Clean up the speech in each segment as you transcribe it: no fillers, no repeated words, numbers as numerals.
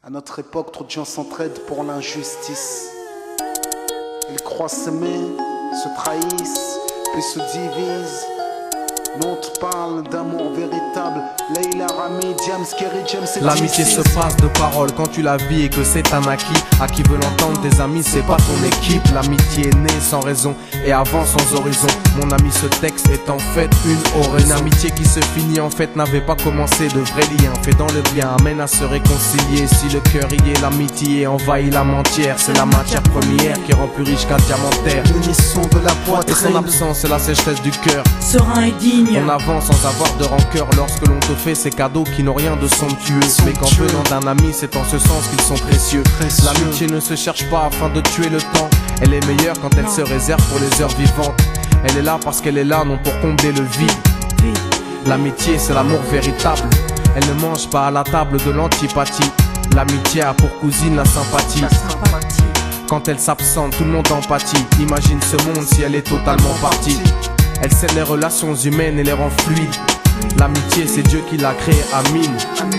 À notre époque, trop de gens s'entraident pour l'injustice. Ils croient s'aimer, se trahissent, puis se divisent. Nous on te parle d'amour véritable. Leila, Rami, Diams, Kerry, James et L'amitié se passe de paroles quand tu la vis et que c'est un acquis. À qui veut l'entendre, tes amis, c'est pas ton équipe. L'amitié est née sans raison et avant sans horizon. Mon ami, ce texte est en fait une oraison. Une amitié qui se finit en fait n'avait pas commencé. De vrais liens faits dans le bien amènent à se réconcilier. Si le cœur y est, l'amitié envahit l'âme entière. C'est la matière première qui rend plus riche qu'un diamantaire. L'unisson de la Et son poitrine. absence, c'est la sécheresse du cœur. Serein et digne. On avance sans avoir de rancœur lorsque l'on te fait ces cadeaux qui n'ont rien de somptueux. Mais qu'en venant d'un ami, c'est en ce sens qu'ils sont précieux. L'amitié ne se cherche pas afin de tuer le temps. Elle est meilleure quand elle se réserve pour les heures vivantes. Elle est là parce qu'elle est là, non pour combler le vide. L'amitié, c'est l'amour véritable. Elle ne mange pas à la table de l'antipathie. L'amitié a pour cousine la sympathie. Quand elle s'absente, tout le monde empathie. Imagine ce monde si elle est totalement partie. Elle scelle les relations humaines et les rend fluides. L'amitié, c'est Dieu qui l'a créée, Amin.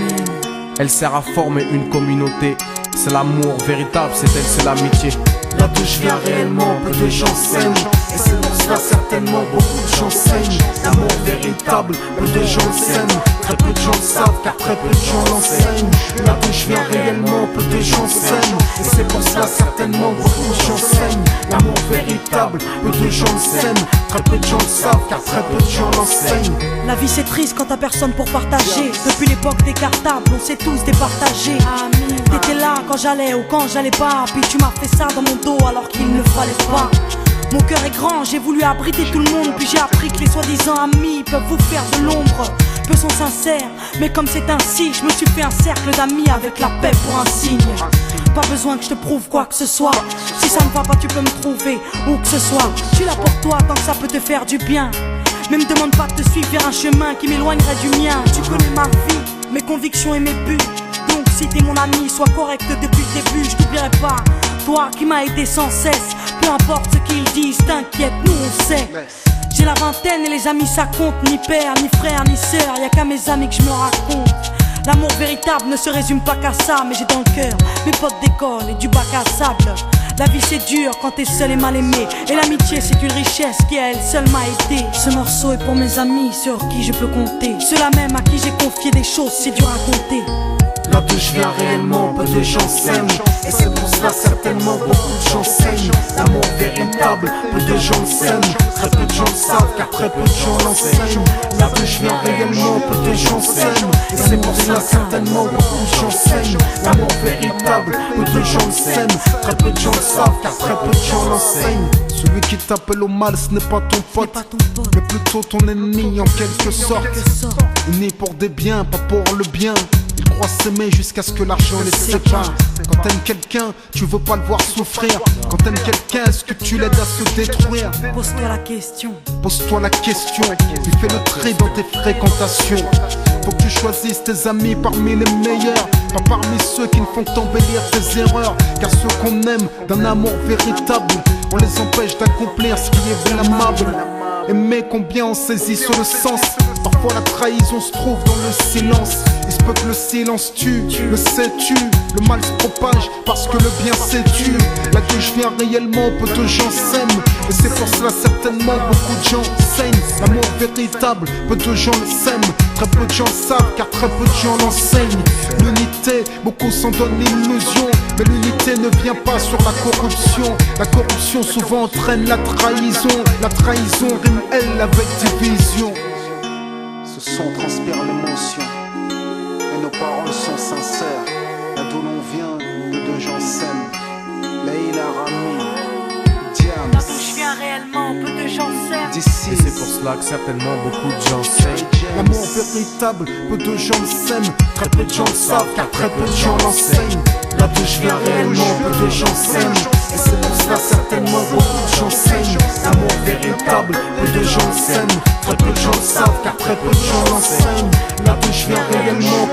Elle sert à former une communauté. C'est l'amour véritable, c'est elle, c'est l'amitié. Là d'où je viens réellement, peu de gens s'aiment. Et c'est pour cela certainement beaucoup de gens saignent. L'amour véritable, peu de gens s'aiment. Très peu de gens le savent car très peu de gens l'enseignent. Là d'où je viens réellement, peu de gens s'aiment. Et c'est pour cela certainement beaucoup de gens saignent. L'amour véritable, peu de gens le s'aiment. Très peu de gens le savent car très peu de gens l'enseignent. La vie c'est triste quand t'as personne pour partager. Depuis l'époque des cartables, on s'est tous départagés. T'étais là quand j'allais ou quand j'allais pas. Puis tu m'as fait ça dans mon dos alors qu'il ne fallait pas. Mon cœur est grand, j'ai voulu abriter tout le monde. Puis j'ai appris que les soi-disant amis peuvent vous faire de l'ombre. Peu sont sincères, mais comme c'est ainsi, je me suis fait un cercle d'amis avec la paix pour un signe. Pas besoin que je te prouve quoi que ce soit. Si ça ne va pas, tu peux me trouver où que ce soit. Je suis là pour toi tant que ça peut te faire du bien. Mais me demande pas de te suivre vers un chemin qui m'éloignerait du mien. Tu connais ma vie, mes convictions et mes buts. Donc si t'es mon ami, sois correct depuis le début. Je t'oublierai pas, toi qui m'as aidé sans cesse. Peu importe ce qu'ils disent, t'inquiète, nous on sait. J'ai la vingtaine et les amis ça compte. Ni père, ni frère, ni sœur, y'a qu'à mes amis que je me raconte. L'amour véritable ne se résume pas qu'à ça. Mais j'ai dans le cœur mes potes d'école et du bac à sable. La vie c'est dur quand t'es seul et mal aimé. Et l'amitié c'est une richesse qui à elle seule m'a aidé. Ce morceau est pour mes amis sur qui je peux compter. Ceux-là même à qui j'ai confié des choses, c'est dur à compter. Là d'où je viens réellement, peu de gens s'aiment. Et c'est pour cela certainement beaucoup de gens saignent. L'amour véritable, peu de gens s'aiment. Très peu de gens le savent car très peu de gens l'enseignent. Là d'où je viens réellement, peu de gens s'aiment. Et c'est pour cela certainement beaucoup de gens saignent. L'amour véritable, peu de gens s'aiment. Très peu de gens le savent car très peu de gens l'enseignent. Celui qui t'appelle au mal, ce n'est pas ton pote, mais plutôt ton ennemi en quelque sorte. Né pour des biens, pas pour le bien. Ils croient s'aimer jusqu'à ce que l'argent les sépare. Quand t'aimes quelqu'un, tu veux pas le voir souffrir. Quand t'aimes quelqu'un, est-ce que tu l'aides à se détruire? Pose-toi la question. Pose-toi la question, puis fais le tri dans tes fréquentations. Faut que tu choisisses tes amis parmi les meilleurs, pas parmi ceux qui ne font qu'embellir tes erreurs. Car ceux qu'on aime d'un amour véritable, on les empêche d'accomplir ce qui est blâmable. Aimer combien on saisit sur le sens. Parfois la trahison se trouve dans le silence. Il se peut que le silence tue, le sais-tu. Le mal se propage parce que le bien s'étue. Là d'où je viens réellement, peu de gens s'aiment. Et c'est pour cela certainement beaucoup de gens saignent. L'amour véritable, peu de gens le s'aiment. Très peu de gens le savent car très peu de gens l'enseignent. L'unité, beaucoup s'en donnent l'illusion. Mais l'unité ne vient pas sur la corruption. La corruption souvent entraîne la trahison. La trahison rime elle avec division. Ce son transpire l'émotion et nos paroles sont sincères. Là d'où l'on vient, peu de gens s'aiment. Leila, Rami, Diams. Là d'où je viens réellement, peu de gens s'aiment. D'ici, Et c'est pour cela que certainement beaucoup de gens saignent. l'amour véritable, peu de gens le s'aiment. Très peu de gens le savent car très peu de gens l'enseignent. Là d'où je viens réellement, peu de gens s'aiment. Et c'est pour cela certainement beaucoup de gens saignent. L'amour véritable, peu de gens le s'aiment. Très peu de gens le savent car très peu de gens l'enseignent. Là d'où je viens réellement.